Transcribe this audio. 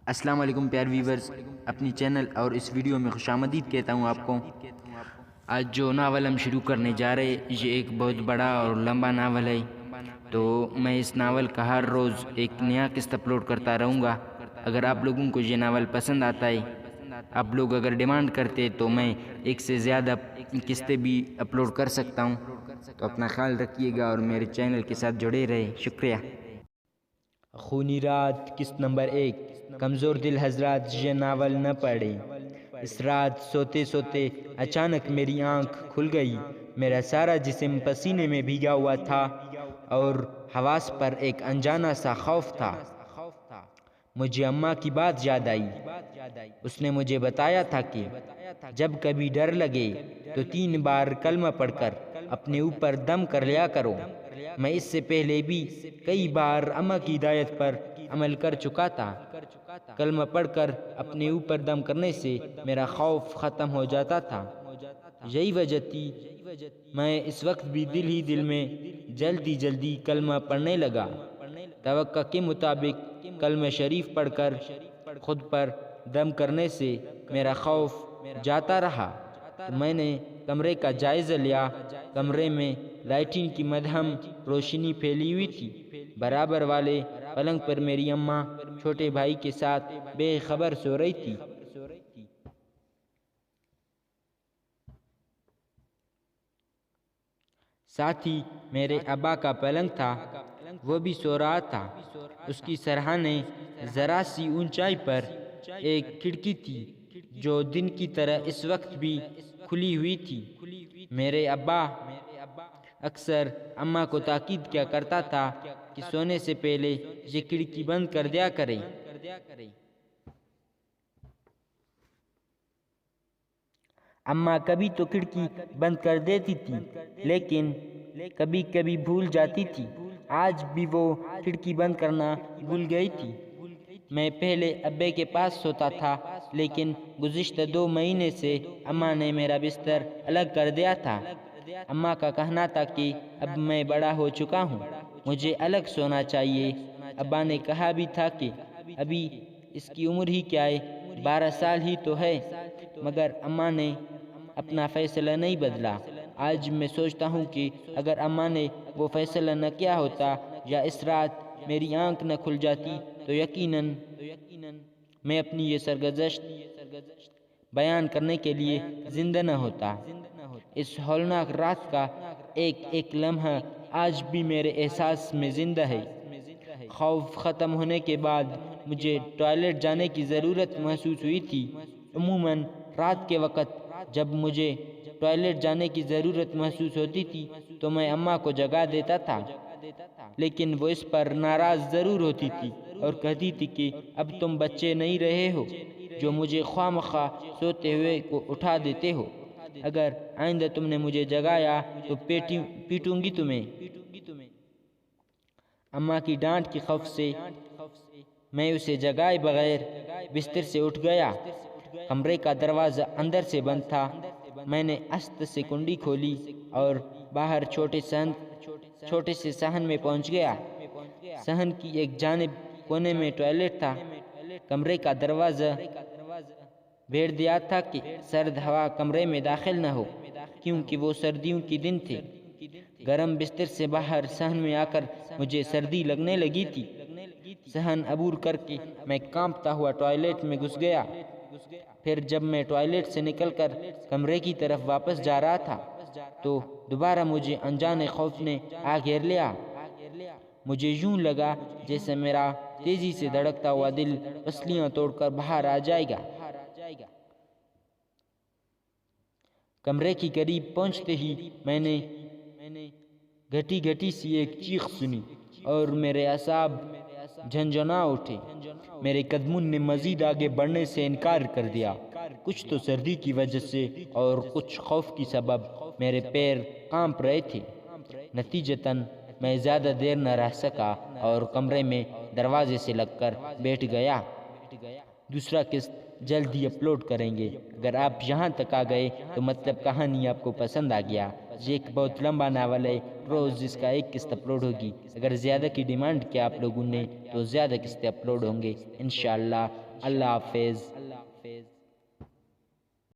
السلام علیکم پیار ویورز، اپنی چینل اور اس ویڈیو میں خوش آمدید کہتا ہوں آپ کو۔ آج جو ناول ہم شروع کرنے جا رہے یہ ایک بہت بڑا اور لمبا ناول ہے، تو میں اس ناول کا ہر روز ایک نیا قسط اپلوڈ کرتا رہوں گا۔ اگر آپ لوگوں کو یہ ناول پسند آتا ہے، آپ لوگ اگر ڈیمانڈ کرتے تو میں ایک سے زیادہ قسطیں بھی اپلوڈ کر سکتا ہوں۔ تو اپنا خیال رکھیے گا اور میرے چینل کے ساتھ جڑے رہے۔ شکریہ۔ خونی رات قسط نمبر 1۔ کمزور دل حضرات یہ ناول نہ پڑھیں۔ اس رات سوتے سوتے اچانک میری آنکھ کھل گئی۔ میرا سارا جسم پسینے میں بھیگا ہوا تھا اور حواس پر ایک انجانا سا خوف تھا۔ مجھے اماں کی بات یاد آئی۔ اس نے مجھے بتایا تھا کہ جب کبھی ڈر لگے تو 3 بار کلمہ پڑھ کر اپنے اوپر دم کر لیا کرو۔ میں اس سے پہلے بھی کئی بار اماں کی ہدایت پر عمل کر چکا تھا۔ کلمہ پڑھ کر اپنے اوپر دم کرنے سے میرا خوف ختم ہو جاتا تھا۔ یہی وجہ تھی میں اس وقت بھی دل میں جلدی کلمہ پڑھنے لگا۔ توقع کے مطابق کلمہ شریف پڑھ کر خود پر دم کرنے سے میرا خوف جاتا رہا، تو میں نے کمرے کا جائزہ لیا۔ کمرے میں لائٹنگ کی مدھم روشنی پھیلی ہوئی تھی۔ برابر والے پلنگ پر میری اماں چھوٹے بھائی کے ساتھ بے خبر سو رہی تھی۔ ساتھ ہی میرے ابا کا پلنگ تھا، وہ بھی سو رہا تھا۔ اس کی سرہانے ذرا سی اونچائی پر ایک کھڑکی تھی جو دن کی طرح اس وقت بھی کھلی ہوئی تھی۔ میرے ابا اکثر اماں کو تاکید کیا کرتا تھا کہ سونے سے پہلے یہ کھڑکی بند کر دیا کرے۔ اماں کبھی تو کھڑکی بند کر دیتی تھی، لیکن کبھی کبھی بھول جاتی تھی۔ آج بھی وہ کھڑکی بند کرنا بھول گئی تھی۔ میں پہلے ابے کے پاس سوتا تھا، لیکن گزشتہ 2 مہینے سے اماں نے میرا بستر الگ کر دیا تھا۔ اماں کا کہنا تھا کہ اب میں بڑا ہو چکا ہوں، مجھے الگ سونا چاہیے۔ ابا نے کہا بھی تھا کہ ابھی اس کی عمر ہی کیا ہے، 12 سال ہی تو ہے، مگر اماں نے اپنا فیصلہ نہیں بدلا۔ آج میں سوچتا ہوں کہ اگر اماں نے وہ فیصلہ نہ کیا ہوتا یا اس رات میری آنکھ نہ کھل جاتی تو یقیناً میں اپنی یہ سرگزشت بیان کرنے کے لیے زندہ نہ ہوتا۔ اس ہولناک رات کا ایک لمحہ آج بھی میرے احساس میں زندہ ہے۔ خوف ختم ہونے کے بعد مجھے ٹوائلٹ جانے کی ضرورت محسوس ہوئی تھی۔ عموماً رات کے وقت جب مجھے ٹوائلٹ جانے کی ضرورت محسوس ہوتی تھی تو میں اماں کو جگا دیتا تھا، لیکن وہ اس پر ناراض ضرور ہوتی تھی اور کہتی تھی کہ اب تم بچے نہیں رہے ہو جو مجھے خواہ مخواہ سوتے ہوئے کو اٹھا دیتے ہو۔ اگر آئندہ تم نے مجھے جگایا تو پیٹوں گی تمہیں۔ اماں کی ڈانٹ کے خوف سے میں اسے جگائے بغیر بستر سے اٹھ گیا۔ کمرے کا دروازہ اندر سے بند تھا۔ میں نے است سے کنڈی کھولی اور باہر چھوٹے سے صحن میں پہنچ گیا۔ صحن کی ایک جانب کونے میں ٹوائلٹ تھا۔ کمرے کا دروازہ بھیڑ دیا تھا کہ سرد ہوا کمرے میں داخل نہ ہو، کیونکہ وہ سردیوں کے دن تھے۔ گرم بستر سے باہر صحن میں آ کر مجھے سردی لگنے لگی تھی۔ صحن عبور کر کے میں کانپتا ہوا ٹوائلٹ میں گھس گیا۔ پھر جب میں ٹوائلٹ سے نکل کر کمرے کی طرف واپس جا رہا تھا تو دوبارہ مجھے انجانے خوف نے آ گھیر لیا۔ مجھے یوں لگا جیسے میرا تیزی سے دھڑکتا ہوا دل پسلیاں توڑ کر باہر آ جائے گا۔ کمرے کی قریب پہنچتے ہی میں نے گھٹی سی ایک چیخ سنی اور میرے اعصاب جھنجھنا اٹھے۔ میرے قدموں نے مزید آگے بڑھنے سے انکار کر دیا۔ کچھ تو سردی کی وجہ سے اور کچھ خوف کی سبب میرے پیر کانپ رہے تھے۔ نتیجتاً میں زیادہ دیر نہ رہ سکا اور کمرے میں دروازے سے لگ کر بیٹھ گیا۔ دوسرا قسط جلد ہی اپلوڈ کریں گے۔ اگر آپ یہاں تک آ گئے تو مطلب کہانی آپ کو پسند آ گیا۔ یہ ایک بہت لمبا ناول ہے، روز اس کا ایک قسط اپلوڈ ہوگی۔ اگر زیادہ کی ڈیمانڈ کیا آپ لوگوں نے تو زیادہ قسطیں اپلوڈ ہوں گے انشاءاللہ۔ اللہ حافظ۔